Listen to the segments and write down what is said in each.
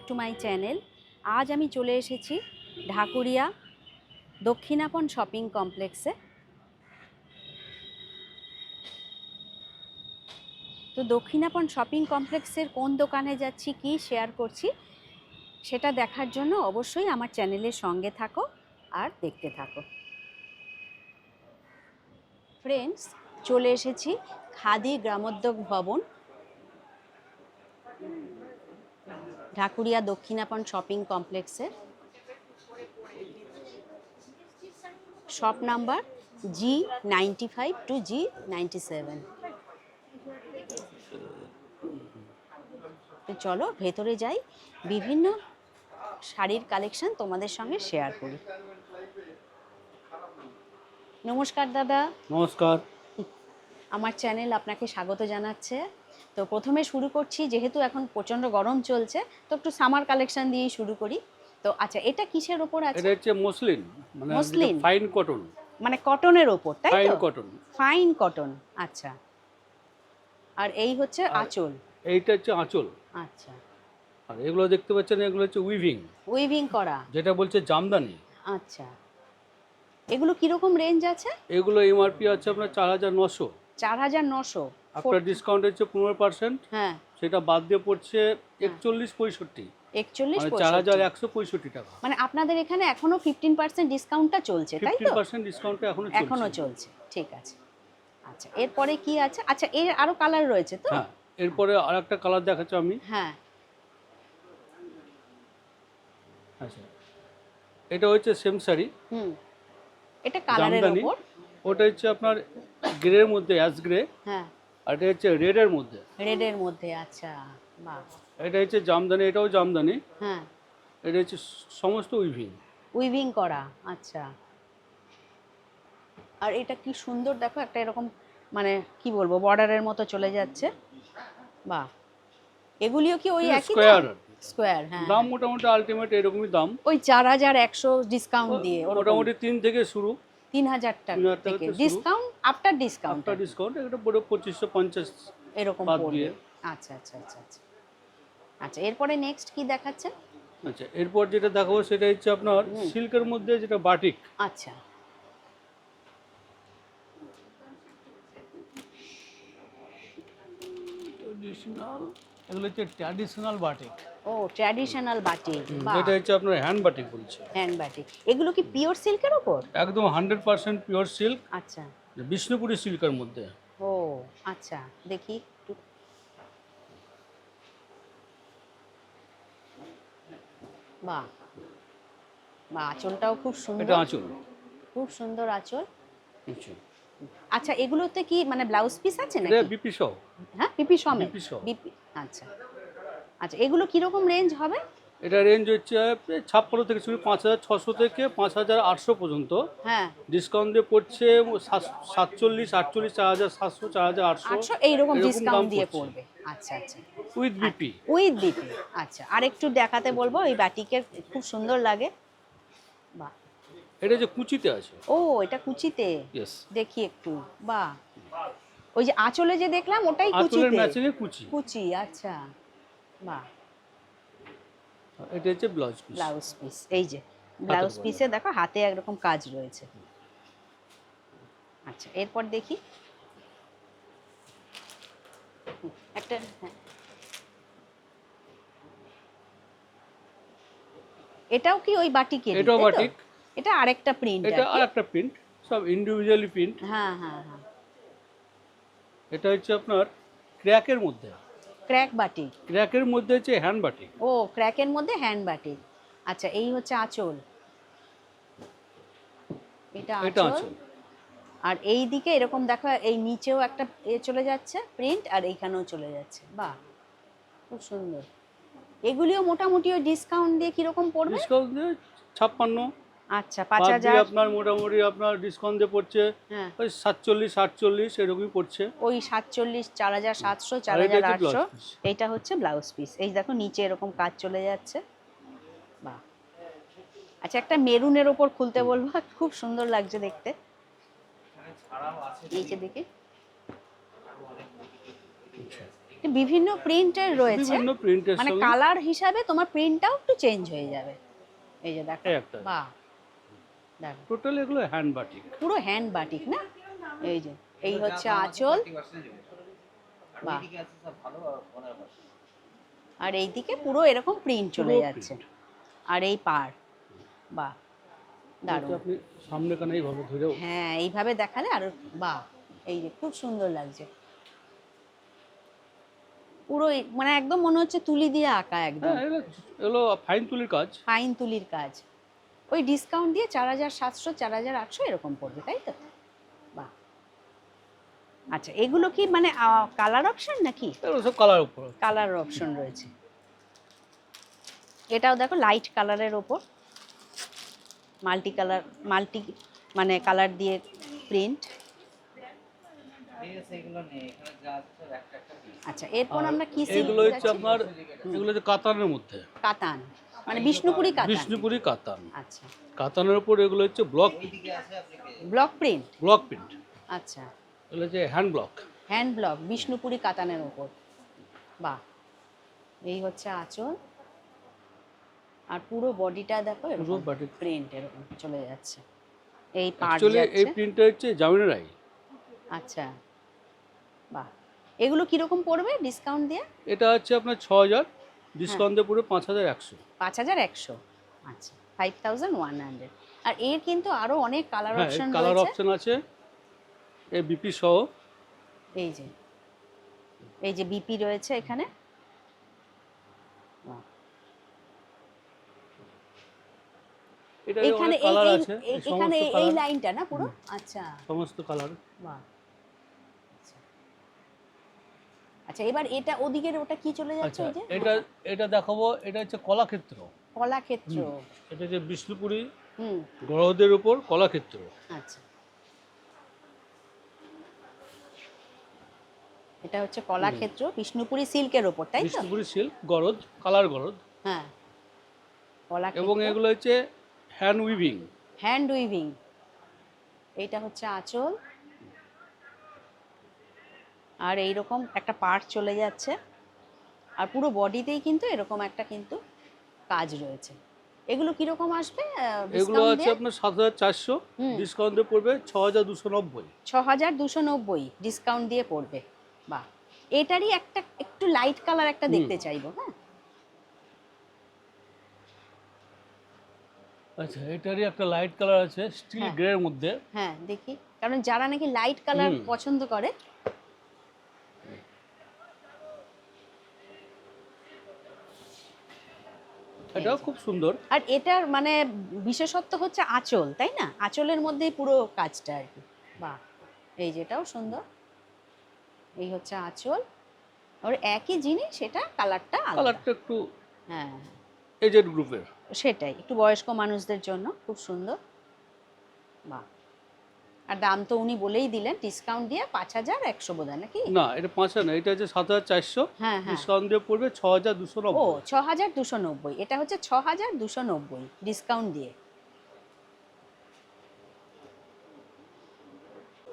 To my channel. আজ আমি চলে এসেছি ঢাকুরিয়া দক্ষিণাপন শপিং কমপ্লেক্সে। তো দক্ষিণাপন শপিং কমপ্লেক্সের কোন দোকানে যাচ্ছি, কি শেয়ার করছি, সেটা দেখার জন্য অবশ্যই আমার চ্যানেলের সঙ্গে থাকো আর দেখতে থাকো। ফ্রেন্ডস, চলে এসেছি খাদি গ্রামোদ্যোগ ভবন, ঢাকুরিয়া দক্ষিণাপন শপিং কমপ্লেক্সের shop number G95 to G97। তো চলো ভেতরে যাই, বিভিন্ন শাড়ির কালেকশন তোমাদের সঙ্গে শেয়ার করি। নমস্কার দাদা। নমস্কার। আমার চ্যানেল আপনাকে স্বাগত জানাচ্ছে। তো প্রথমে শুরু করছি, যেহেতু এখন প্রচণ্ড গরম চলছে, তো একটু সামার কালেকশন দিয়েই শুরু করি। তো আচ্ছা, এটা কিসের ওপর আছে? এটা হচ্ছে মসলিন, মানে মসলিন, ফাইন কটন, মানে কটনের ওপর, তাই তো? Fine cotton, fine cotton. আচ্ছা, আর এই হচ্ছে আঁচল। এইটা হচ্ছে আঁচল। আচ্ছা, আর এগুলো দেখতে পাচ্ছেন, এগুলো হচ্ছে উইভিং, উইভিং করা, যেটা বলছে জামদানি। আচ্ছা, এগুলো কিরকম রেঞ্জ আছে? এগুলো এমআরপি আছে আপনার 4900। 4900। আপনার ডিসকাউন্ট হচ্ছে 15%। হ্যাঁ, সেটা বাদ দিয়ে পড়ছে 4165, 41 মানে 65। 4165 টাকা। মানে আপনাদের এখানে এখনো 15% ডিসকাউন্টটা চলছে, তাই তো? 15% ডিসকাউন্টটা এখনো চলছে, ঠিক আছে। আচ্ছা, এরপরে কি আছে? আচ্ছা, এর আরো কালার রয়েছে তো? হ্যাঁ, এরপরে আরেকটা কালার দেখাচ্ছি আমি। হ্যাঁ, আচ্ছা, এটা হচ্ছে সেম শাড়ি, এটা কালারের জামদানি। উপর। ওটা হচ্ছে আপনার গ্রের মধ্যে, অ্যাশ গ্রে। হ্যাঁ, আর এটা হচ্ছে রেডের মধ্যে। রেডের মধ্যে, আচ্ছা, বাহ। এটা হচ্ছে জামদানি, এটাও জামদানি। হ্যাঁ, এটা হচ্ছে সমস্ত উইভিং। উইভিং করা, আচ্ছা। আর এটা কি সুন্দর, দেখো, একটা এরকম, মানে কি বলবো, বর্ডারের মতো চলে যাচ্ছে, বাহ। এগুলিও কি ওই একই স্কোয়ার দাম? স্কোয়ার, হ্যাঁ। দাম মোটামুটি আলটিমেট এরকমই দাম। ওই 4100 ডিসকাউন্ট দিয়ে মোটামুটি 3 থেকে শুরু, 3000 টাকা 3000 টাকা থেকে থেকে শুরু। Discount, after discount, after discount এটা পুরো 2550 এরকম বাদ পড়বে। দিয়ে। আচ্ছা আচ্ছা আচ্ছা আচ্ছা। আচ্ছা, এরপরে নেক্সট কি দেখাচ্ছে? আচ্ছা, এরপর যেটা দেখাবো সেটা হচ্ছে আপনার সিল্কের মধ্যে, যেটা বাটিক। আচ্ছা, ট্র্যাডিশনাল, এগুলো হচ্ছে ট্র্যাডিশনাল বাটিক। ও, ট্র্যাডিশনাল বাটিক, বাহ। এটা হচ্ছে আপনার হ্যান্ড বাটিক বলছে। হ্যান্ড বাটিক, এগুলো কি পিওর সিল্কের উপর? একদম 100% পিওর সিল্ক, আচ্ছা, বিষ্ণুপুরি সিল্কের মধ্যে। ও আচ্ছা, দেখি একটু। বাহ, বাহ, আঁচলটাও খুব এটা সুন্দর, আঁচল। খুব সুন্দর আঁচল। আচ্ছা, আচ্ছা, এগুলোতে কি মানে ব্লাউজ পিস আছে এটা নাকি? বিপি সহ। হ্যাঁ, পিপি সমেত। বিপি সহ। বিপি, আচ্ছা আচ্ছা। এগুলো কিরকম রেঞ্জ হবে? এটা রেঞ্জ হচ্ছে 56 থেকে শুরু, 5600 থেকে 5800 পর্যন্ত। হ্যাঁ, ডিসকাউন্ট দিয়ে পড়ছে 47, 48, 4700, 4800 800 এইরকম এরকম ডিসকাউন্ট দাম দিয়ে পড়ছে। পড়বে। আচ্ছা আচ্ছা, উইথ বিপি। With BP. আচ্ছা, আর একটু দেখাতে বলবো, এই বাটিকের খুব সুন্দর লাগে, বাহ। এটা যে কুচিতে আছে। ও, এটা কুচিতে, ইয়েস। দেখি একটু, বাহ। ওই যে আঁচলে যে দেখলাম, ওটাই আঁচলের কুচিতে? ম্যাচিংয়ে কুচি। কুচি, আচ্ছা, বাহ। এটা হচ্ছে ব্লাউজ পিস। ব্লাউজ পিস, এই যে ব্লাউজ পিসে দেখো হাতে একরকম কাজ রয়েছে। আচ্ছা, এরপর দেখি একটা, হ্যাঁ, এটাও কি ওই বাটিকের? এটাও বাটিক। এটা আরেকটা প্রিন্ট? এটা আরেকটা প্রিন্ট, সব ইন্ডিভিজুয়ালি প্রিন্ট। হ্যাঁ হ্যাঁ হ্যাঁ। এটা হচ্ছে আপনার ক্র্যাকের মধ্যে। ক্র্যাক বাটিক, ক্র্যাকের মধ্যে হচ্ছে হ্যান্ড বাটিক। ও, ক্র্যাকের মধ্যে হ্যান্ড বাটিক। আচ্ছা, এই হচ্ছে আঁচল, এটা এটা আঁচল। আঁচল। আর এই দিকে এরকম দেখো, এই নিচেও একটা চলে যাচ্ছে প্রিন্ট, আর এইখানেও চলে যাচ্ছে, বাহ, খুব সুন্দর। এগুলিও মোটামুটি ওই ডিসকাউন্ট দিয়ে কিরকম পড়বে? ডিসকাউন্ট দিয়ে 56। আচ্ছা, বাদ 5000। দিয়ে আপনার মোটামুটি আপনার ডিসকাউন্ট দিয়ে পড়ছে হ্যাঁ, ওই 47, 48 এরকমই পড়ছে। ওই 47, 4700, আর এটা হচ্ছে 4800। Blouse piece. এইটা হচ্ছে ব্লাউজ পিস, এই দেখো নিচে এরকম কাজ চলে যাচ্ছে, বাহ। আচ্ছা, একটা মেরুনের ওপর খুলতে বলবো, খুব সুন্দর লাগছে দেখতে, এই যে দেখি। বিভিন্ন প্রিন্টের রয়েছে, বিভিন্ন প্রিন্টের মানে সঙ্গে কালার হিসাবে তোমার প্রিন্টটাও একটু চেঞ্জ হয়ে যাবে। এই যে দেখো, এই একটা বাহ, দেখো টোটাল এগুলো হ্যান্ড বাটিক। পুরো হ্যান্ড বাটিক না। এই যে এই হচ্ছে আঁচল, বাহ, আর এইদিকে পুরো এরকম প্রিন্ট চলে পুরো যাচ্ছে, print। আর এই পার, বাহ, এটা দারুণ। আপনি সামনে কানে এইভাবে ধরেও হ্যাঁ, এইভাবে দেখালে আরো, বাহ, এই যে খুব সুন্দর লাগছে পুরো, মানে একদম মনে হচ্ছে তুলি দিয়ে আঁকা, একদম হ্যাঁ এগুলো এগুলো ফাইন তুলির কাজ। ফাইন তুলির কাজ। ওই ডিসকাউন্ট দিয়ে 4700 4800 এরকম পড়বে, তাই তো? বাহ, আচ্ছা, এগুলো কি মানে কালার অপশন নাকি? এগুলো সব কালার উপর। কালার অপশন রয়েছে। এটাও দেখো লাইট কালারের ওপর মাল্টি কালার, মাল্টি মানে কালার দিয়ে প্রিন্ট। আচ্ছা, এরপর আমরা কি সিল্ক এগুলো হচ্ছে আপনার, এগুলো হচ্ছে কাতানের মধ্যে, কাতান, মানে বিষ্ণুপুরি কাতান। বিষ্ণুপুরি কাতান। আচ্ছা, কাতানের উপর এগুলো হচ্ছে block block print. Block print. আচ্ছা, এগুলো হচ্ছে hand block. Hand block Bishnupuri কাতানের ওপর, বাহ। এই হচ্ছে আঁচল, আর পুরো বডিটা দেখো পুরো এরকম body। প্রিন্ট এরকম চলে যাচ্ছে, এই পার্ট অ্যাকচুয়ালি এই যাচ্ছে। প্রিন্টটা হচ্ছে জামিনারাই। আচ্ছা, বাহ, এগুলো কিরকম পড়বে ডিসকাউন্ট দিয়ে? এটা হচ্ছে আপনার 6000, ডিসকাউন্ট দিয়ে পুরো 5100। 5100। আচ্ছা, 5100। আর এর কিন্তু আরো অনেক কালার হ্যাঁ অপশন কালার রয়েছে। অপশন আছে, এই বিপি সহ। এই যে, এই যে বিপি রয়েছে এখানে, বাহ। এটা এখানে অনেক কালার এই আছে, এই এখানে সমস্ত এই কালার, লাইনটা না পুরো, আচ্ছা, সমস্ত কালার। বাহ। আচ্ছা, আচ্ছা, এবার এটা ওদিকের ওটা কি চলে যাচ্ছে? আচ্ছা ওই যে এটা এটা দেখাবো, এটা হচ্ছে কলাক্ষেত্র। কলাক্ষেত্র। এটা হচ্ছে বিষ্ণুপুরি হুম, গড়দের উপর কলাক্ষেত্র। আচ্ছা, এটা হচ্ছে কলাক্ষেত্র বিষ্ণুপুরি সিল্কের ওপর, তাই তো? বিষ্ণুপুরি সিল্ক গরদ, কালার গরদ। হ্যাঁ, কলাক্ষেত্র এবং এগুলো হচ্ছে হ্যান্ড উইভিং। Hand weaving. এইটা হচ্ছে আঁচল, আর এইরকম একটা পার্ট চলে যাচ্ছে, আর পুরো বডিতেই কিন্তু এরকম একটা কিন্তু কাজ রয়েছে। এগুলো কিরকম আসবে এগুলো ডিসকাউন্ট আছে দিয়ে? আপনার 7400, ডিসকাউন্ট দিয়ে পড়বে 6290। 6290 ডিসকাউন্ট দিয়ে পড়বে, বাহ। এটারই একটা একটু লাইট কালার একটা দেখতে চাইবো, হ্যাঁ। আচ্ছা এটারই একটা লাইট কালার আছে স্টিল হ্যাঁ। গ্রে এর মধ্যে। হ্যাঁ, দেখি, কারণ যারা নাকি লাইট কালার পছন্দ করে। এটাও খুব সুন্দর। আর এটার মানে বিশেষত্ব হচ্ছে আঁচল, তাই না? আঁচলের মধ্যেই পুরো কাজটা আর কি, বাহ। এই যেটাও সুন্দর, এই হচ্ছে আঁচল, আর একই জিনিস, সেটা কালারটা আলাদা। কালারটা একটু হ্যাঁ, এজেড গ্রুপের। সেটাই, একটু বয়স্ক মানুষদের জন্য খুব সুন্দর, বাহ। আর দাম তো উনি বলেই দিলেন, ডিসকাউন্ট দিয়ে 5100 বোধহয় নাকি? না এটা 5000 না, এটা হচ্ছে 7400, হ্যাঁ, হ্যাঁ। ডিসকাউন্ট দিয়ে পড়বে 6290। ও 6290, এটা হচ্ছে 6290 ডিসকাউন্ট দিয়ে।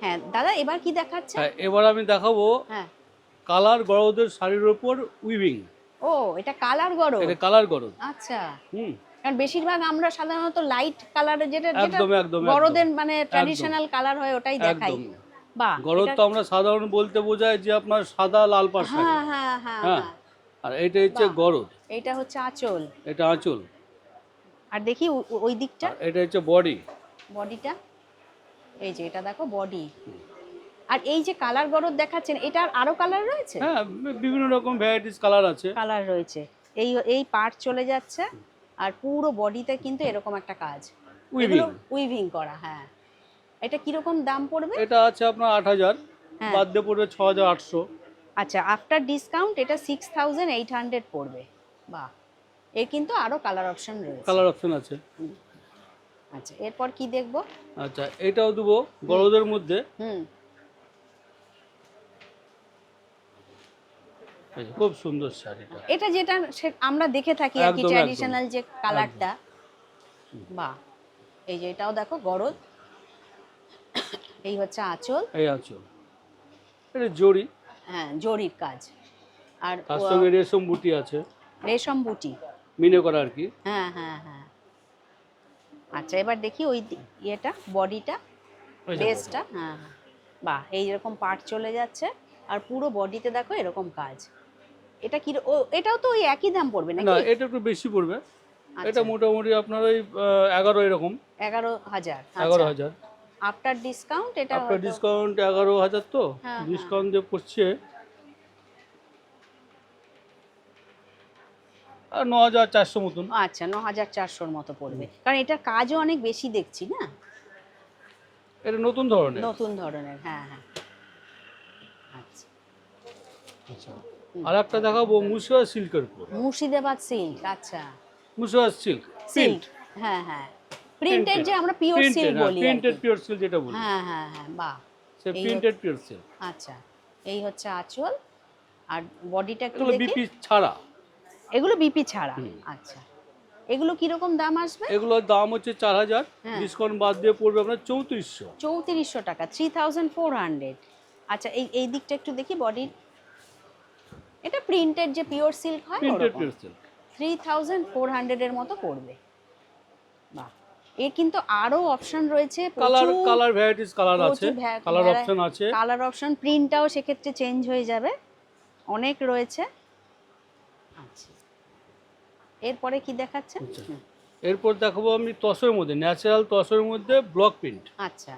হ্যাঁ দাদা, এবার কি দেখাচ্ছে? হ্যাঁ এবার আমি দেখাবো হ্যাঁ, কালার গরদের শাড়ির উপর উইভিং। ও এটা কালার গরম। এটা কালার গরদ। আচ্ছা, হুম, কারণ বেশিরভাগ আমরা সাধারণত লাইট কালারের যেটা যেটা একদম একদম বড়দের মানে ট্র্যাডিশনাল কালার হয় ওটাই দেখাই, একদম। বাহ। গরদ তো আমরা সাধারণ বলতে বোঝায় যে আপনার সাদা লাল পাড় শাড়ি। হ্যাঁ, হ্যাঁ, হ্যাঁ, হ্যাঁ, হ্যাঁ, আর এটা হচ্ছে বাহ। গরদ, এইটা হচ্ছে আঁচল, এটা আঁচল, আর দেখি ওই দিকটা আর এটা হচ্ছে বডি। বডিটা, এই যে এটা দেখো বডি। আর এই যে কালার গরদ দেখাচ্ছেন, এটার আরো কালার রয়েছে? হ্যাঁ বিভিন্ন রকম ভ্যারাইটিস কালার আছে। কালার রয়েছে, এই এই পার্ট চলে যাচ্ছে, আর পুরো বডিতে কিন্তু এরকম একটা কাজ, উইভিং। উইভিং করা। হ্যাঁ, এটা কিরকম দাম পড়বে? এটা আছে আপনার 8000, হ্যাঁ। বাদ দিয়ে পড়বে 6800। আচ্ছা, আফটার ডিসকাউন্ট এটা 6800 পড়বে, বাহ। এর কিন্তু আরো কালার অপশন রয়েছে। কালার অপশন আছে। আচ্ছা, এরপর কি দেখবো? আচ্ছা এটাও দেবো গরদের মধ্যে। হুম, এই যে, খুব সুন্দর শাড়িটা। এটা যেটা আমরা দেখে থাকি আর কি, একদম, ট্র্যাডিশনাল যে কালারটা, বাহ। এই যে এটাও দেখো গরদ, এই হচ্ছে আঁচল, এই আঁচল, এটা জরি। হ্যাঁ, জরির কাজ, আর তার সঙ্গে রেশম বুটি আছে, রেশম বুটি। মিনে করা আর কি। হ্যাঁ হ্যাঁ হ্যাঁ। আচ্ছা এবার দেখি ওই ইয়েটা, বডিটা, ওই যে বেসটা। হ্যাঁ হ্যাঁ, বাহ, এইরকম পার্ট চলে যাচ্ছে আর পুরো বডিতে দেখো এরকম কাজ। এটা কি এটাও তো ওই একই দাম পড়বে না, নাকি? এটা একটু বেশি পড়বে। আচ্ছা, এটা মোটামুটি আপনার ওই 11 এরকম, 11,000। 11,000। আফটার ডিসকাউন্ট এটা আপনার হয়তো। ডিসকাউন্ট 11,000 তো, হ্যাঁ, ডিসকাউন্ট দিয়ে পড়ছে আর 9,400 মতন। আচ্ছা 9,400-র মতো পড়বে, কারণ এটার কাজও অনেক বেশি দেখছি না, এটা নতুন ধরনের। নতুন ধরনের। হ্যাঁ হ্যাঁ। আচ্ছা, আচ্ছা, আর একটা দেখাবো মুর্শিদাবাদ সিল্কের উপর। মুর্শিদাবাদ সিল্ক। আচ্ছা, মুর্শিদাবাদ সিল্ক সিল্ক। হ্যাঁ হ্যাঁ, প্রিন্টেড যে আমরা পিওর সিল্ক বলি আর প্রিন্টেড কি। পিওর সিল্ক যেটা বলি, হ্যাঁ হ্যাঁ হ্যাঁ, বাহ। সে এই প্রিন্টেড পিওর সিল্ক। আচ্ছা, এই হচ্ছে আঁচল আর বডিটা একটু এগুলো দেখি। বিপি ছাড়া। এগুলো বিপি ছাড়া। আচ্ছা, এগুলো কিরকম দাম আসবে? এগুলোর দাম হচ্ছে 4,000, হ্যাঁ। ডিসকাউন্ট বাদ দিয়ে পড়বে আপনার 3,400। 3,400 টাকা, 3,400। আচ্ছা, এই দিকটা একটু দেখি, বডির। এটা প্রিন্টেড যে পিওর সিল্ক হয় প্রিন্টেড ওরকম। পিওর সিল্ক 3,400 এর মতো পড়বে। বাহ, এর কিন্তু আরো অপশন রয়েছে, কালার ভ্যারাইটিস কালার আছে, কালার অপশন আছে। কালার অপশন, প্রিন্টটাও সেক্ষেত্রে চেঞ্জ হয়ে যাবে, অনেক রয়েছে। আচ্ছা, এরপরে কি দেখাচ্ছে? আচ্ছা, এরপর দেখাবো আমি তসরের মধ্যে, ন্যাচারাল তসরের মধ্যে ব্লক প্রিন্ট। আচ্ছা,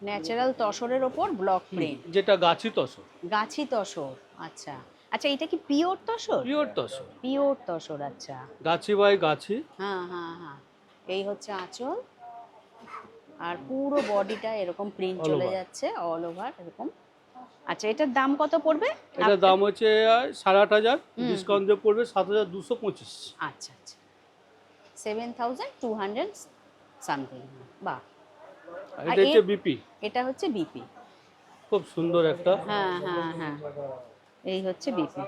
ন্যাচারাল তসরের ওপর ব্লক প্রিন্ট, যেটা গাছি তসর। গাছি তসর। আচ্ছা আচ্ছা, এটা কি pure tussar? Pure tussar, pure tussar. আচ্ছা, গাছি বাই গাছি। হ্যাঁ হ্যাঁ হ্যাঁ। এই হচ্ছে আঁচল আর পুরো বডিটা এরকম প্রিন্ট All চলে over। যাচ্ছে অল ওভার এরকম। আচ্ছা, এটার দাম কত পড়বে? এটার দাম হচ্ছে 8,500, ডিসকাউন্ট দিয়ে পড়বে 7,225। আচ্ছা আচ্ছা, 7,200 সামথিং। বাহ, এটা হচ্ছে বিপি, এটা হচ্ছে বিপি। খুব সুন্দর একটা। হ্যাঁ হ্যাঁ হ্যাঁ, এই হচ্ছে বিপি।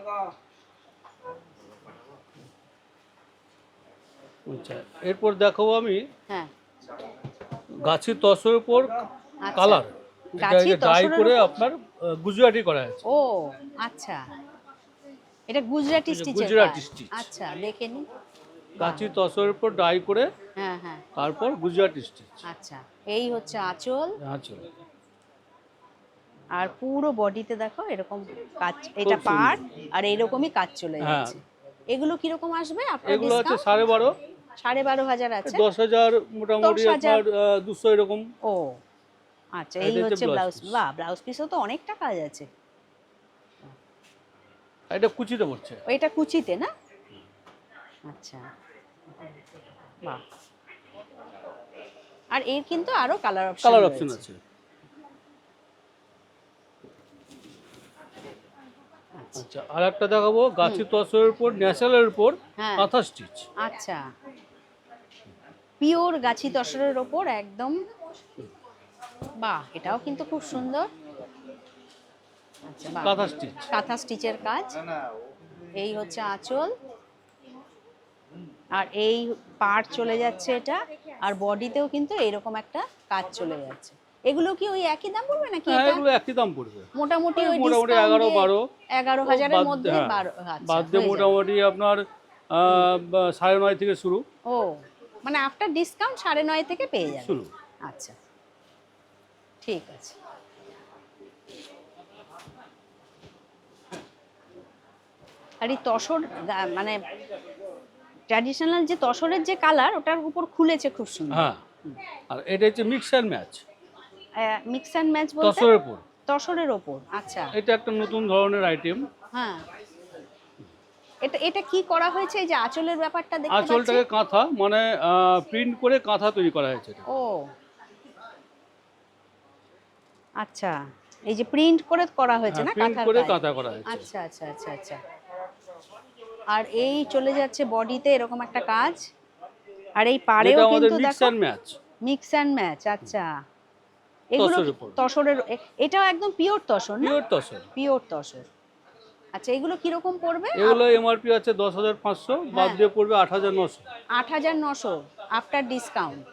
আচ্ছা, এরপর দেখাবো আমি হ্যাঁ, গাছি তসরের উপর আচ্ছা। কালার, গাছি এটা ডাই তসরের করে উপর? আপনার গুজরাটি করা আছে। ও আচ্ছা, এটা গুজরাটি এই যে স্টিচের গুজরাটি কাজ। স্টিচ। আচ্ছা, দেখে নি। গাছি তসরের উপর ডাই করে হ্যাঁ হ্যাঁ, তারপর গুজরাটি স্টিচ। আচ্ছা, এই হচ্ছে আঁচল আচ্ছা, আর পুরো বডিতে দেখো এরকম কাজ, এটা সুন্দর। পাড় আর এইরকমই কাজ চলে হ্যাঁ। যাচ্ছে। এগুলো কিরকম আসবে আপনার এগুলো হচ্ছে ডিসকাউন্ট? 12,500, 12,500 আছে। 10,000 মোটামুটি 10,000 আপনার 200 এরকম। ও আচ্ছা, এই এটা হচ্ছে হচ্ছে ব্লাউজ। blouse piece। বাহ, ব্লাউজ পিসও তো অনেকটা কাজ আছে। এটা কুচিতে পড়ছে। এটা কুচিতে না? আচ্ছা, বাহ। আর এর কিন্তু আরো কালার কালার অপশন আছে। আচ্ছা, আর একটা দেখাবো গাছি তসরের উপর ন্যাচারালের উপর হ্যাঁ। কাঁথা স্টিচ। আচ্ছা, পিওর গাছি তসরের ওপর একদম। বাহ, এটাও কিন্তু খুব সুন্দর। আচ্ছা, বাহ, কাঁথা স্টিচ। কাঁথা স্টিচের কাজ। এই হচ্ছে আঁচল আর এই পাড় চলে যাচ্ছে এটা, আর বডিতেও কিন্তু এইরকম একটা কাজ চলে যাচ্ছে। এগুলো কি ওই একই দাম পড়বে নাকি? হ্যাঁ, এটা এগুলো একই দাম পড়বে। মোটামুটি ওই মোটামুটি ডিসকাউন্ট 11-12 11,000-এর মধ্যে হ্যাঁ, 12। আচ্ছা, বাদ দিয়ে হয়ে যাবে। মোটামুটি আপনার 9.5 থেকে শুরু। ও মানে আফটার ডিসকাউন্ট 9.5 থেকে পেয়ে যাবে। শুরু। আচ্ছা, ঠিক আছে। আর এই তসর মানে ট্র্যাডিশনাল যে তসরের যে কালার, ওটার উপর খুলেছে খুব সুন্দর। হ্যাঁ, আর এটা হচ্ছে mix and match mix and match বলতে? তসরের উপর। তসরের ওপর। আচ্ছা, এটা একটা নতুন ধরনের আইটেম। হ্যাঁ। এটা এটা কি করা হয়েছে? এই যে আঁচলের ব্যাপারটা দেখতে পাচ্ছি। আঁচলটাকে কাঁথা মানে প্রিন্ট করে কাঁথা তৈরি করা হয়েছে এটা। ও আচ্ছা, এই যে প্রিন্ট করে করা হয়েছে না, প্রিন্ট কাঁথার করে গায়ে? কাঁথা করা হয়েছে। আচ্ছা আচ্ছা আচ্ছা আচ্ছা। আর এই চলে যাচ্ছে বডিতে এরকম একটা কাজ, আর এই পাড়েও যেটা আমাদের কিন্তু মিক্স দেখো and match. Mix and match. আচ্ছা, এগুলো তসরের উপর। তসরের, এটাও একদম পিওর তসর না? পিওর তসর। পিওর তসর। আচ্ছা, এগুলো কিরকম পড়বে? এগুলো এমআরপি আছে 10,500, বাদ দিয়ে পড়বে 8,900। 8,900 আফটার ডিসকাউন্ট।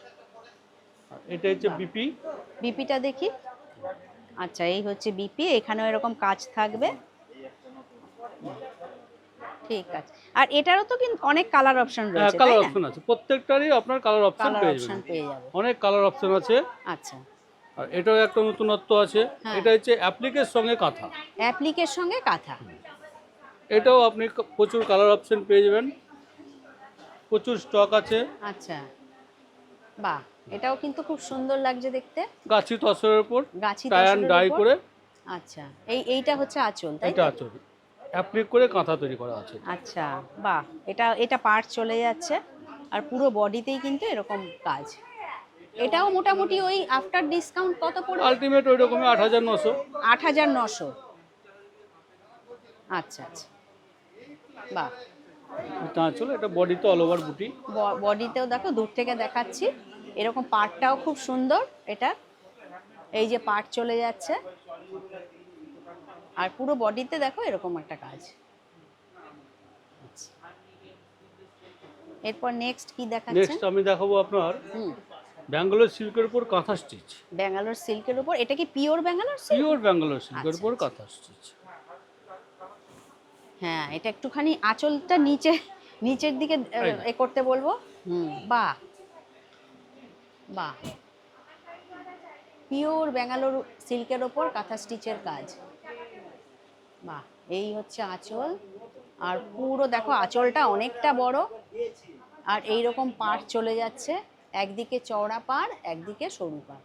এটা হচ্ছে বিপি। বিপিটা দেখি। আচ্ছা, এই হচ্ছে বিপি, এখানেও এরকম কাজ থাকবে। ঠিক আছে। আর এটারও তো কিন্তু অনেক কালার অপশন হ্যাঁ, রয়েছে, তাই কালার না? অপশন আছে, প্রত্যেকটারই আপনার কালার অপশন কালার পেয়ে অপশন যাবেন। পেয়ে যাবে। অনেক কালার অপশন আছে। আচ্ছা। আর এটাও একটা নতুনত্ব আছে। হ্যাঁ। এটা হচ্ছে অ্যাপ্লিকের সঙ্গে কাঁথা। অ্যাপ্লিকের সঙ্গে কাঁথা। এটাও আপনি প্রচুর কালার অপশন পেয়ে যাবেন, প্রচুর স্টক আছে। আচ্ছা, বাহ, এটাও কিন্তু খুব সুন্দর লাগছে দেখতে। গাছি তসরের উপর গাছি টাই অ্যান্ড তসরের ডাই উপর। করে। আচ্ছা, এইটা হচ্ছে আঁচল, তাই এটা তো? আছে অ্যাপ্লিক করে কাঁথা তৈরি করা আছে। আচ্ছা, বাহ, এটা পার্ট চলে যাচ্ছে। আর পুরো বডিতেই কিন্তু এরকম কাজ। এটাও মোটামুটি ওই আফটার ডিসকাউন্ট কত পড়বে? আলটিমেট ওই রকমই 8,900। 8,900। আচ্ছা আচ্ছা, বাহ। এটা চলো, এটা বডিতে অল ওভার বুটি। বডিতেও দেখো, দূর থেকে দেখাচ্ছি, এরকম পার্টটাও খুব সুন্দর। এটা এই যে পার্ট চলে যাচ্ছে, আর পুরো বডিতে দেখো এরকম একটা কাজ। আচ্ছা। এরপর নেক্সট কি দেখাচ্ছেন? নেক্সট আমি দেখাবো আপনার ব্যাঙ্গালোর সিল্কের উপর কাঁথা স্টিচ। ব্যাঙ্গালোর সিল্কের উপর, এটা কি pure Bangalore silk? Pure Bangalore সিল্কের আচ্ছা, উপর আচ্ছা। কাঁথা স্টিচ। হ্যাঁ, এটা একটুখানি আঁচলটা নিচের দিকে এই। এ করতে বলবো। বাহ বাহ, পিওর ব্যাঙ্গালোর সিল্কের ওপর কাঁথা স্টিচের কাজ। বাহ, এই হচ্ছে আঁচল। আর পুরো দেখো আঁচলটা অনেকটা বড়, আর এই রকম পাড় চলে যাচ্ছে, একদিকে চওড়া পাড়, একদিকে সরু পাড়,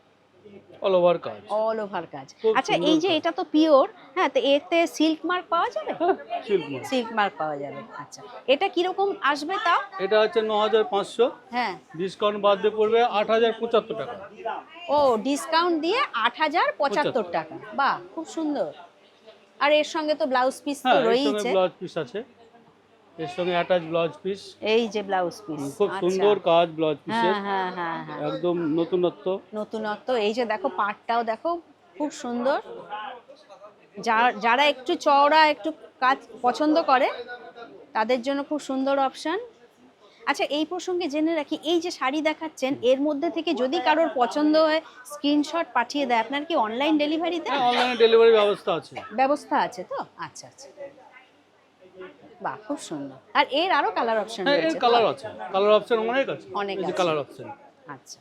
অল ওভার কাজ। অল ওভার কাজ। খুব আচ্ছা, সুন্দর এই যে কাজ। এটা তো পিওর, হ্যাঁ, তো এতে সিল্ক মার্ক পাওয়া যাবে? হ্যাঁ, সিল্ক মার্ক। সিল্ক মার্ক পাওয়া যাবে। আচ্ছা, এটা কিরকম আসবে তাও? এটা হচ্ছে 9,500। হ্যাঁ। ডিসকাউন্ট বাদ দিয়ে পড়বে 8,075 টাকা। ও, ডিসকাউন্ট দিয়ে 8,075 টাকা। বাহ, খুব সুন্দর। আর এর সঙ্গে তো ব্লাউজ পিস তো হ্যাঁ, এর সঙ্গে রয়েছে। ব্লাউজ পিস আছে, এর সঙ্গে অ্যাটাচ ব্লাউজ পিস। এই যে ব্লাউজ পিস। খুব সুন্দর কাজ ব্লাউজ পিসের। হ্যাঁ হ্যাঁ হ্যাঁ হ্যাঁ, একদম নতুনত্ব। নতুনত্ব। এই যে দেখো পাটটাও দেখো, খুব সুন্দর। যারা একটু চওড়া একটু কাজ পছন্দ করে, তাদের জন্য খুব সুন্দর অপশন। আচ্ছা, এই প্রসঙ্গে জেনে রাখি, এই যে শাড়ি দেখাচ্ছেন, এর মধ্যে থেকে যদি কারোর পছন্দ হয় স্ক্রিনশট পাঠিয়ে দেয়, আপনার কি অনলাইন ডেলিভারি দেন? হ্যাঁ, অনলাইনে ডেলিভারি ব্যবস্থা আছে। ব্যবস্থা আছে তো? আচ্ছা আচ্ছা, বাহ, খুব সুন্দর। আর এর আরো কালার অপশন হ্যাঁ, এর রয়েছে তো? কালার আছে, কালার অপশন অনেক আছে। অনেক এই যে আছে। কালার অপশন, আচ্ছা,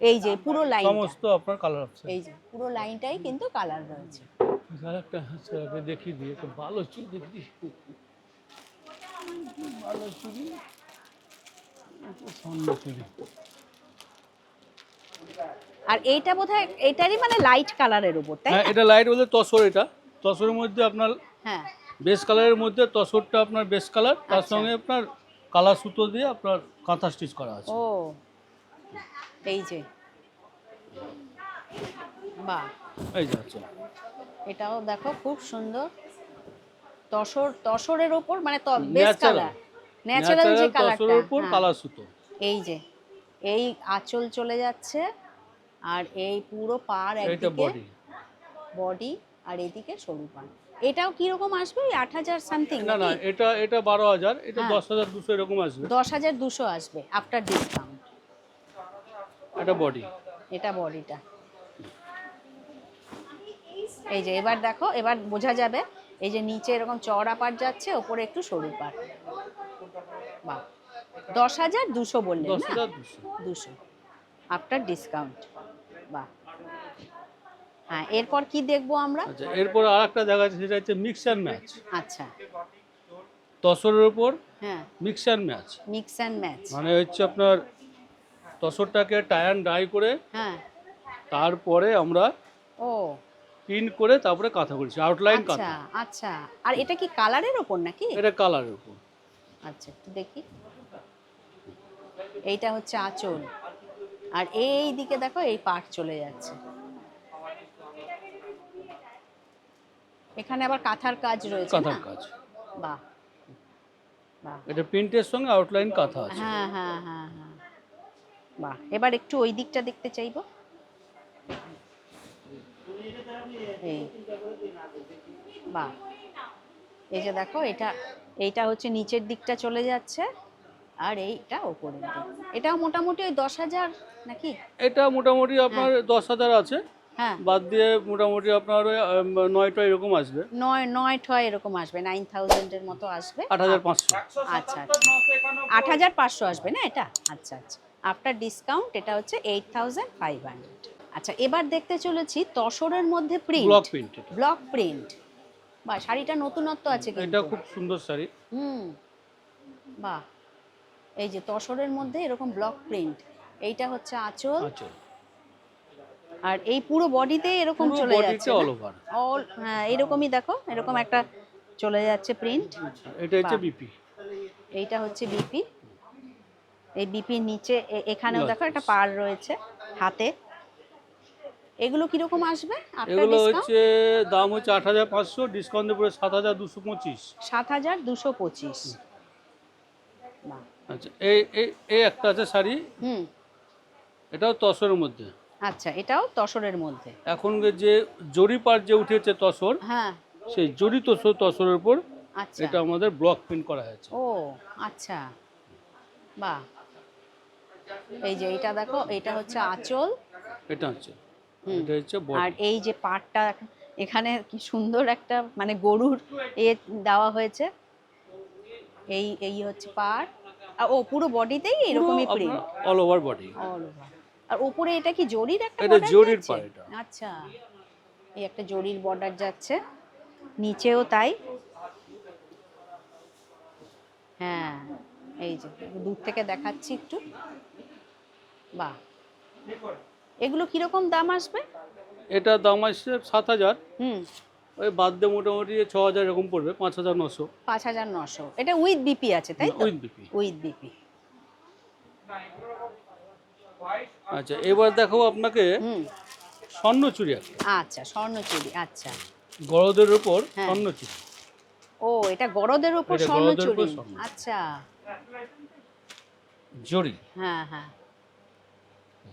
এই যে পুরো লাইনটা, সমস্ত আপনার কালার অপশন। এই যে পুরো লাইনটাই কিন্তু কালার রয়েছে। একটা আছে, আগে দেখিয়ে দিই, একটা ভালো চুল দেখি। ভালো চুড়ি, স্বর্ণ চুড়ি। আর এইটা বোধহয় এটারই মানে লাইট কালারের উপর, তাই হ্যাঁ, না? এটা লাইট বলতে তসর। এটা তসরের মধ্যে আপনার হ্যাঁ। বেস কালারের মধ্যে তসরটা আপনার বেস কালার, তার আচ্ছা। সঙ্গে আপনার কালার সুতো দিয়ে আপনার কাঁথা স্টিচ করা আছে। ও, এই যে, বাহ, এই যে আছে। এটাও দেখো খুব সুন্দর। তসরের ওপর মানে বেস ন্যাচারাল, কালার, ন্যাচারাল যে কালারটা। তসরের উপর কালার সুতো। এই যে, এই আঁচল চলে যাচ্ছে, আর এই পুরো পাড় এটা একদিকে বডি। বডি, আর এদিকে সরু পাড়। এটাও কিরকম আসবে? 8,000 সামথিং? না না, এটা 12,000, এটা হ্যাঁ। 10,200 এরকম আসবে। 10,200 আসবে আফটার ডিসকাউন্ট। এটা বডি। এটা বডিটা। এই যে এবার দেখো, এবার বোঝা যাবে, এই যে নিচে এরকম চওড়া পাড় যাচ্ছে, ওপরে একটু সরু পাড়। বাহ, 10,200 বললেন না? 10,200। 200 আফটার ডিসকাউন্ট। বাহ। হ্যাঁ, এরপর কি দেখবো আমরা? আচ্ছা, এরপর আরেকটা দেখা যাচ্ছে, সেটা হচ্ছে মিক্স অ্যান্ড ম্যাচ। আচ্ছা। তসরের উপর হ্যাঁ, mix and match, mix and match. মানে হচ্ছে আপনার তসরটাকে টাই অ্যান্ড ডাই করে, হ্যাঁ। তারপরে আমরা ও, প্রিন্ট করে তারপরে কাঁথা করেছি, আউটলাইন আচ্ছা কাঁথা। আচ্ছা। আর এটা কি কালারের ওপর নাকি? এটা কালারের উপর। আচ্ছা, একটু দেখি। এইটা হচ্ছে আঁচল, আর এই দিকে দেখো এই পাট চলে যাচ্ছে। এখানে আবার কাঁথার কাজ রয়েছে না? কাঁথার কাজ। বাহ বাহ। এটা প্রিন্টের সঙ্গে আউটলাইন কাঁথা আছে। হ্যাঁ হ্যাঁ হ্যাঁ হ্যাঁ, বাহ। এবার একটু ওই দিকটা দেখতে চাইবো। এই, বাহ, এই যে দেখো, এইটা হচ্ছে নিচের দিকটা চলে যাচ্ছে, আর এইটা ওপরের দিক। এটাও মোটামুটি ওই 10,000 নাকি? এটা মোটামুটি আপনার 10,000 আছে। হ্যাঁ বাদ দিয়ে মোটামুটি আপনার ওই 9টা এরকম আসবে। 9 এরকম আসবে, 9000 এর মতো আসবে। 8500। আচ্ছা আচ্ছা 8500 আসবে না এটা? আচ্ছা আচ্ছা, আফটার ডিসকাউন্ট এটা হচ্ছে 8500। আচ্ছা, এবার দেখতে চলেছি তসরের মধ্যে print, block print. Block print. বাহ, শাড়িটা নতুনত্ব আছে এটা কিন্তু। খুব সুন্দর শাড়ি। হুম, বাহ, এই যে তসরের মধ্যে এরকম ব্লক প্রিন্ট, এইটা হচ্ছে আঁচল। আচ্ছা, আর এই পুরো বডিতে এরকম পুরো চলে বডিতে যাচ্ছে অল ওভার। অল, হ্যাঁ এরকমই দেখো, এরকম একটা চলে যাচ্ছে প্রিন্ট। এটা হচ্ছে বাহ। বিপি। এইটা হচ্ছে বিপি, এই বিপির নিচে এখানেও দেখো একটা পাড় রয়েছে হাতে। এগুলো কিরকম আসবে আফটার এগুলো ডিসকাউন্ট? হচ্ছে দাম হচ্ছে 8500, ডিসকাউন্ট দিয়ে পুরো 7225। 7225। বাহ। আচ্ছা, এই এই এই একটা আছে শাড়ি, হুম, এটাও তসরের মধ্যে। আচ্ছা, এটাও তসরের মধ্যে। এখন যে জরি পাট যে উঠেছে তসর, হ্যাঁ, সেই জরি তসরের উপর আচ্ছা, এটা আমাদের ব্লক প্রিন্ট করা হয়েছে। ও আচ্ছা, বাহ। এই যে এইটা দেখো, এইটা হচ্ছে আঁচল। এটা হচ্ছে, হুম, এটা হচ্ছে আর বডি। এই যে পাড়টা এখানে কি সুন্দর একটা মানে গরুর দেওয়া হয়েছে। এই এই হচ্ছে পাড়। ও পুরো বডিতেই এরকমই print all over body. All over. আর উপরে এটা কি জরির একটা এটা বর্ডার জরির যাচ্ছে? পাড় এটা। আচ্ছা, এই একটা জরির বর্ডার যাচ্ছে, নিচেও তাই। হ্যাঁ, এই যে দূর থেকে দেখাচ্ছি একটু। বাহ, এগুলো কিরকম দাম আসবে? এটা দাম আসছে 7000, হুম, ওই বাদ দিয়ে মোটামুটি 6000 এরকম পড়বে, 5900 5900। এটা উইথ বিপি আছে তাই তো? With BP. With BP. আচ্ছা, এবার দেখো আপনাকে হুম, স্বর্ণচুরি একটা, আচ্ছা স্বর্ণচুরি, আচ্ছা। গরদের উপর হ্যাঁ। স্বর্ণচুরি। ও, এটা গরদের উপর এটা গরদের উপর স্বর্ণচুরি, স্বর্ণ। আচ্ছা। জরি হ্যাঁ হ্যাঁ,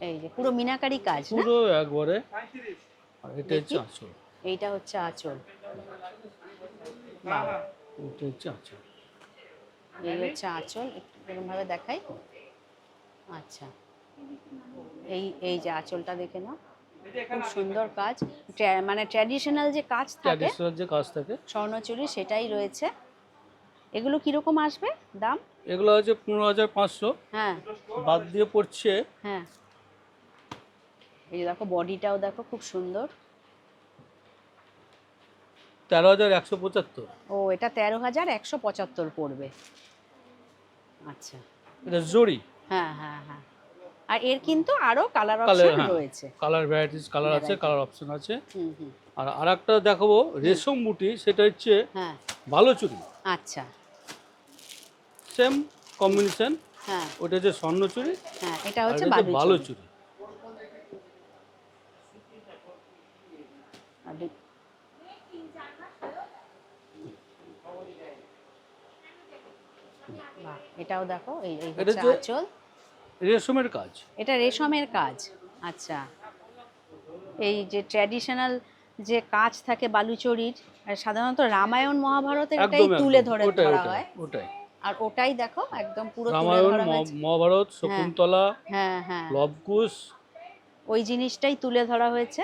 এই যে পুরো মিনাকারি কাজ না? পুরো একবারে। আর এটা হচ্ছে দেখি। আঁচল। এইটা হচ্ছে আঁচল। বাহ, এটা হচ্ছে আঁচল। এই হচ্ছে আঁচল, একটু এরকম ভাবে দেখাই। আচ্ছা, এই এই যে আঁচলটা দেখে নাও, খুব সুন্দর কাজ। মানে ট্র্যাডিশনাল যে কাজ থাকে ট্র্যাডিশনাল যে কাজ থাকে, স্বর্ণচুরি, সেটাই রয়েছে। এগুলো কিরকম আসবে দাম? এগুলো হচ্ছে 15500, হ্যাঁ বাদ দিয়ে পড়ছে হ্যাঁ, এই যে দেখো বডিটাও দেখো খুব সুন্দর। 13175। ও, এটা 13175 পড়বে। আচ্ছা, এটা জরি। হ্যাঁ হ্যাঁ হ্যাঁ, আর এর কিন্তু আরো কালার কালার, অপশন হ্যাঁ, রয়েছে। কালার ভ্যারাইটিস কালার আছে, Variety। কালার অপশন আছে। হুম হুম, আর আরেকটা দেখাবো রেশম বুটি, সেটা হচ্ছে হ্যাঁ, ভালো চুরি, আচ্ছা, সেম কম্বিনেশন। হ্যাঁ ওটা হচ্ছে স্বর্ণচুরি, হ্যাঁ, এটা আর হচ্ছে এটা হচ্ছে ভালো বালুচরী। চুরি। বাহ, এটাও দেখো, এই এই এটা হচ্ছে যে আঁচল। রেশমের কাজ। এটা রেশমের কাজ, আচ্ছা। এই যে ট্র্যাডিশনাল যে কাজ থাকে বালুচরীর, আর সাধারণত রামায়ণ মহাভারতের এটাই একদম তুলে একদম, ধরে ওটাই ধরা ওটাই হয়। ওটাই। আর ওটাই দেখো একদম পুরো তুলে রামায়ণ, ধরা হয়েছে। মহাভারত, শকুন্তলা, হ্যাঁ হ্যাঁ, লবকুশ, ওই জিনিসটাই তুলে ধরা হয়েছে।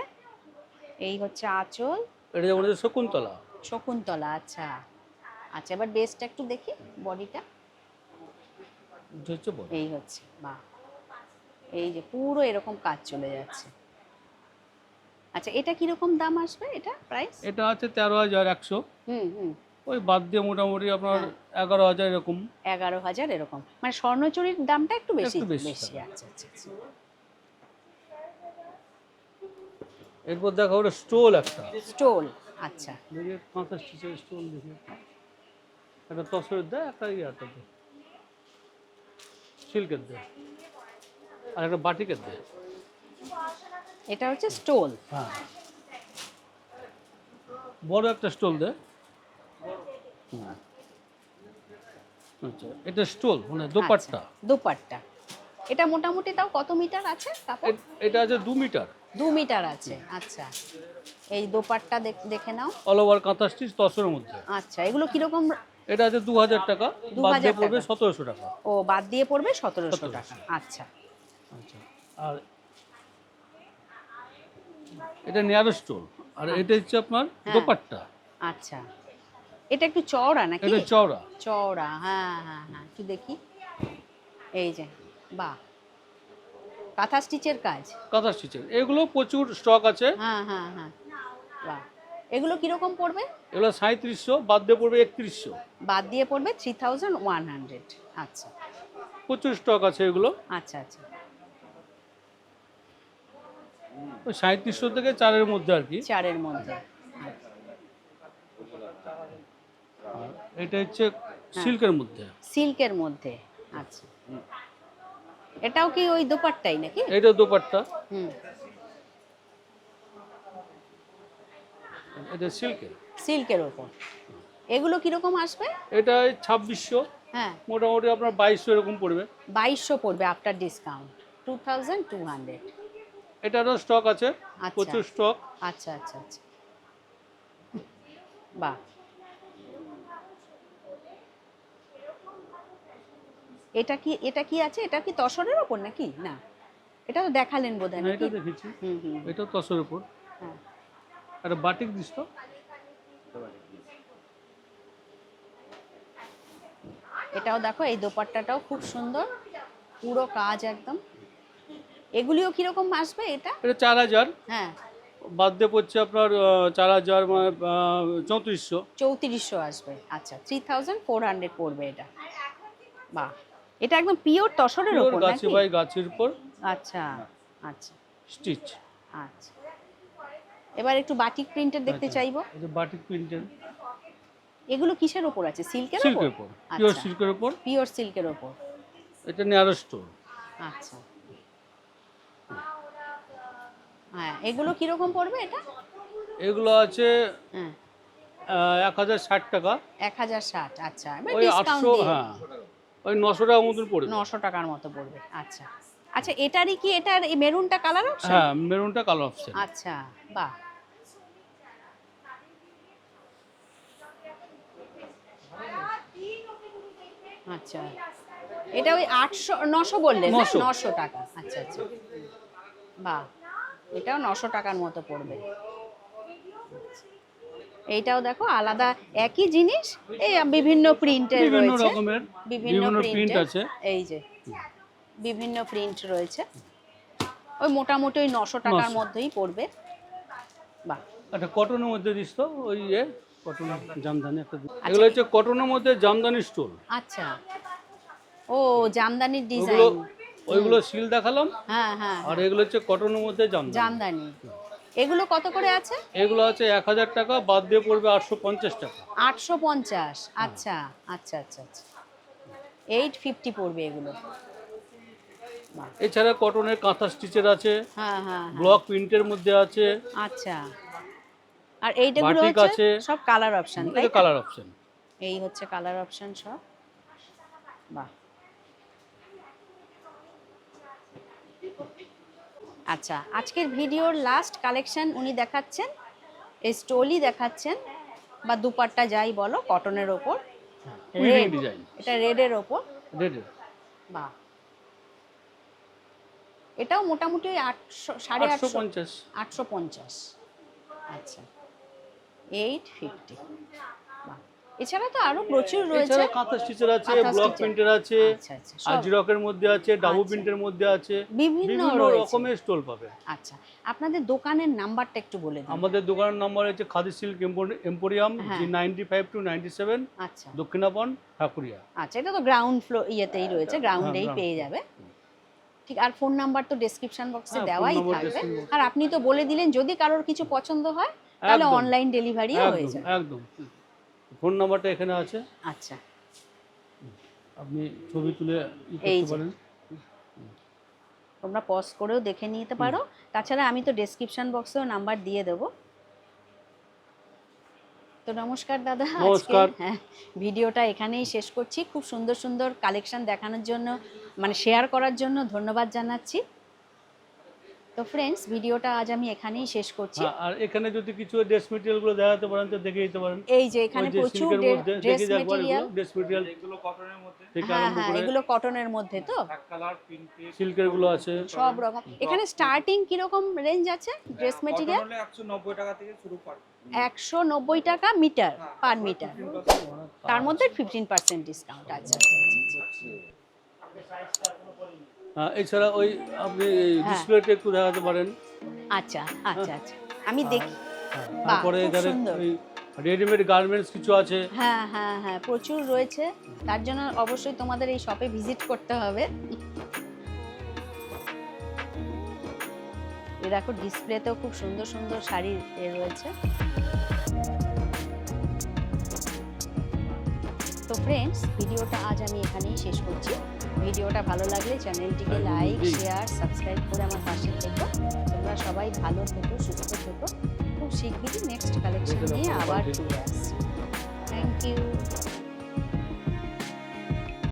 এই হচ্ছে আঁচল, এটা যেমন হচ্ছে শকুন্তলা। শকুন্তলা, আচ্ছা। আচ্ছা, এবার বেসটা একটু দেখি, বডিটা। এটা হচ্ছে বডি। এই হচ্ছে, বাহ, এই যে পুরো এরকম কাজ চলে যাচ্ছে। আচ্ছা, এটা কিরকম দাম আসবে, এটা প্রাইস? এটা আছে 13100, হুম হুম, ওই বাদ দিয়ে মোটামুটি আপনার হ্যাঁ। 11000 এরকম। 11000 এরকম, মানে স্বর্ণচুরির দামটা একটু বেশি একটু বেশি বেশি। থাকে। আচ্ছা আচ্ছা আচ্ছা, এরপর দেখা ওটা স্টোল একটা, স্টোল, আচ্ছা। দেখি কাঁথা স্টিচের স্টোল দেখি। একটা তসরের দেয়, একটা ইয়াটা দেয়, সিল্কের দেয়, আর একটা বাটিকের দেয়। এটা হচ্ছে স্টোল, হ্যাঁ, বড় একটা স্টোল দেয়। আচ্ছা, এটা স্টোল মানে দোপাট্টা। দোপাট্টা। এটা মোটামুটি তাও কত মিটার আছে কাপড়? এটা আছে 2 মিটার। 2 মিটার আছে, আচ্ছা। এই দোপাট্টা দেখে নাও। অল ওভার কাঁথা স্টিচ তসরের মধ্যে। আচ্ছা, এগুলো কিরকম? এটা আছে 2000 টাকা, বাদ 2000 দিয়ে পড়বে টাকা। 1700 টাকা। ও, বাদ দিয়ে পড়বে 1700 টাকা, 1700। আচ্ছা। আচ্ছা, আর এটা নেয়ার স্টোল, আর এটা হচ্ছে আপনার হ্যাঁ। দোপাট্টা। আচ্ছা, এটা একটু চওড়া নাকি? এটা চওড়া। চওড়া, হ্যাঁ হ্যাঁ হ্যাঁ, একটু দেখি। এই যে, বাহ, কাঁথা স্টিচের কাজ। কাঁথা স্টিচের এগুলো প্রচুর স্টক আছে। হ্যাঁ হ্যাঁ হ্যাঁ, বাহ। এগুলো কিরকম পড়বে? এগুলো 3700, বাদ দিয়ে পড়বে 3100। বাদ দিয়ে পড়বে 3100। আচ্ছা প্রচুর স্টক আছে এগুলো। আচ্ছা আচ্ছা। ওই 3700 থেকে 4-এর মধ্যে আর কি। 4-এর মধ্যে। আর এটা হচ্ছে সিল্কের মধ্যে। সিল্কের মধ্যে, আচ্ছা। এটাও কি ওই দোপাট্টাই নাকি? এটা দোপাট্টা, হুম, এটা সিল্কের। সিল্কের ওপর। এগুলো কিরকম আসবে? এটা 2600, হ্যাঁ, মোটামুটি আপনার 2200 এরকম পড়বে। 2200 পড়বে আফটার ডিসকাউন্ট, 2200। এটারও স্টক আছে, আচ্ছা। প্রচুর স্টক। আচ্ছা আচ্ছা আচ্ছা, বাহ। এটা কি আছে? এটা কি তসরের ওপর নাকি? না, এটা তো দেখালেন বোধহয় হ্যাঁ, নাকি? এটা দেখেছি। হুম হুম, এটা তসরের উপর। হ্যাঁ। একটা বাটিক দিস তো। এটাও দেখো, এই দোপাট্টাটাও খুব সুন্দর, পুরো কাজ একদম। এগুলিও কিরকম আসবে এটা? এটা 4000, হ্যাঁ, বাদ দিয়ে পড়ছে আপনার 4000 মানে 3400। 3400 আসবে। আচ্ছা, 3400 পড়বে এটা। বাহ, এটা একদম পিওর তসরের পিওর ওপর গাছি নাকি? বাই গাছের উপর আচ্ছা আচ্ছা স্টিচ। আচ্ছা। এবার একটু বাটিক প্রিন্টের দেখতে চাইবো। এটা বাটিক প্রিন্টের। এগুলো কিসের ওপর আছে? সিল্কের ওপর? সিল্কের উপর, পিওর আচ্ছা, সিল্কের উপর। পিওর সিল্কের ওপর। এটা নেয়ার স্টোর। আচ্ছা, হ্যাঁ। এগুলো কিরকম পড়বে এটা? এগুলো আছে হ্যাঁ, 1060 টাকা। 1060। আচ্ছা, এবার ওই ডিসকাউন্ট 800, দিয়ে হ্যাঁ ওই 900 টাকার মতন পড়বে। 900 টাকার মতো পড়বে। আচ্ছা আচ্ছা, এটারই কি, এটার এই মেরুনটা কালার অপশন? হ্যাঁ, মেরুনটা কালার অপশন। আচ্ছা, বাহ। আচ্ছা, এটা ওই 800 900 বললেন না? 900 900 টাকা। আচ্ছা আচ্ছা, বাহ, এটাও 900 টাকার মতো পড়বে। এইটাও দেখো আলাদা, একই জিনিস, এই বিভিন্ন প্রিন্টের বিভিন্ন রয়েছে। রকমের বিভিন্ন প্রিন্ট প্রিন্টের আছে। এই যে বিভিন্ন প্রিন্ট রয়েছে। ওই মোটামুটি ওই 900 টাকার 900 মধ্যেই পড়বে। বাহ, একটা কটনের মধ্যে দিস তো, ওই কটন জামদানি একটা দিস। এগুলো হচ্ছে কটনের মধ্যে জামদানি স্টোল। আচ্ছা। ও, জামদানির ওগুলো ডিজাইন। ওইগুলো সিল দেখালাম, হ্যাঁ হ্যাঁ, আর এগুলো হচ্ছে কটনের মধ্যে জামদানি। জামদানি। এগুলো কত করে আছে? এগুলো আছে 1000 টাকা, বাদ দিয়ে পড়বে 850 টাকা। 850। আচ্ছা আচ্ছা আচ্ছা আচ্ছা, 850 পড়বে এগুলো। বাহ, এছাড়া কটনের কাঁথা স্টিচের আছে, হ্যাঁ হ্যাঁ হ্যাঁ, ব্লক প্রিন্টের মধ্যে আছে, আচ্ছা। আর এইটাগুলো বাটিক হচ্ছে আছে। সব কালার অপশন, তাই এটা না? Colour option. এই হচ্ছে কালার অপশন সব। বাহ, আচ্ছা। আজকের ভিডিওর লাস্ট কালেকশন উনি দেখাচ্ছেন, এই স্টোলই দেখাচ্ছেন, বা দুপাট্টা যাই বলো, কটনের ওপর, উইভিং রেড। ডিজাইন, এটা রেডের ওপর। রেড। বাহ, এটাও মোটামুটি ওই 800, 850। 850। 850। আচ্ছা, 850। বাহ, এছাড়া তো আরো প্রচুর রয়েছে। এছাড়া কাঁথা স্টিচের আছে, কাঁথা ব্লক স্টিচের। প্রিন্টের আছে, আচ্ছা আচ্ছা, সব আজরকের মধ্যে আছে, ডাবু আচ্ছা। প্রিন্টের মধ্যে আছে, বিভিন্ন বিভিন্ন রয়েছে। রকমের স্টল পাবে। আচ্ছা, আপনাদের দোকানের নাম্বারটা একটু বলে দিন। আমাদের দোকানের নম্বর হচ্ছে খাদি সিল্ক এম্পোরিয়াম, হ্যাঁ। G95 to 97, আচ্ছা দক্ষিণাপন, ঠাকুরিয়া। আচ্ছা, এটা তো গ্রাউন্ড ফ্লোর ইয়েতেই রয়েছে, গ্রাউন্ডেই ground পেয়ে যাবে। ঠিক, আর ফোন নাম্বার তো ডেসক্রিপশন বক্সে হ্যাঁ, phone দেওয়াই number থাকবে। description box। আর আপনি তো বলে দিলেন যদি কারোর কিছু পছন্দ হয় তাহলে একদম, অনলাইন ডেলিভারিও হয়ে একদম যাবে। একদম। ফোন নাম্বারটা এখানে আছে, আচ্ছা, আপনি ছবি তুলে এই করতে যে। পারেন। তোমরা পজ করেও দেখে নিতে পারো। তাছাড়া আমি তো ডেসক্রিপশন বক্সেও নাম্বার দিয়ে দেবো। তো নমস্কার দাদা, নমস্কার। আজকে হ্যাঁ, ভিডিওটা এখানেই শেষ করছি। খুব সুন্দর সুন্দর কালেকশন দেখানোর জন্য, মানে শেয়ার করার জন্য ধন্যবাদ জানাচ্ছি। তো ফ্রেন্ডস, ভিডিওটা আজ আমি এখানেই শেষ করছি। হ্যাঁ, আর এখানে যদি কিছু ড্রেস মেটেরিয়াল গুলো দেখাতে পারেন তো দেখে দিতে পারেন। এই যে এখানে ওই যে প্রচুর সিল্কের মধ্যে ড্রেস দেখে একবার মেটেরিয়াল। এগুলো ড্রেস মেটেরিয়াল এগুলো কটনের মধ্যে, থেকে হ্যাঁ আরম্ভ হ্যাঁ, করে এগুলো কটনের মধ্যে তো এক কালার প্রিন্টেড। সিল্কের গুলো আছে। সব রকম। এখানে স্টার্টিং কিরকম রেঞ্জ আছে ড্রেস মেটেরিয়াল? কটন হলে 190 টাকা থেকে শুরু করে। 190 টাকা মিটার, পার মিটার। তার মধ্যে 15% ডিসকাউন্ট। আচ্ছা আচ্ছা আচ্ছা। হ্যাঁ, এছাড়া ওই আপনি হ্যাঁ। ডিসপ্লেতে একটু দেখাতে পারেন। আচ্ছা আচ্ছা আচ্ছা, আমি দেখি। বাহ, তারপরে খুব এখানে সুন্দর। ওই রেডিমেড গার্মেন্টস কিছু আছে। হ্যাঁ হ্যাঁ হ্যাঁ, প্রচুর রয়েছে। তার জন্য অবশ্যই তোমাদের এই শপে ভিজিট করতে হবে। এই দেখো, ডিসপ্লেতেও খুব সুন্দর সুন্দর শাড়ি রয়েছে। তো ফ্রেন্ডস, ভিডিওটা আজ আমি এখানেই শেষ করছি। ভিডিওটা ভালো লাগলে চ্যানেলটিকে লাইক, শেয়ার, সাবস্ক্রাইব করে আমার পাশে থেকো। তোমরা সবাই ভালো থেকো, সুস্থ থেকো। খুব শিগগিরই নেক্সট কালেকশন নিয়ে আবার ফিরে আসছি। Thank you.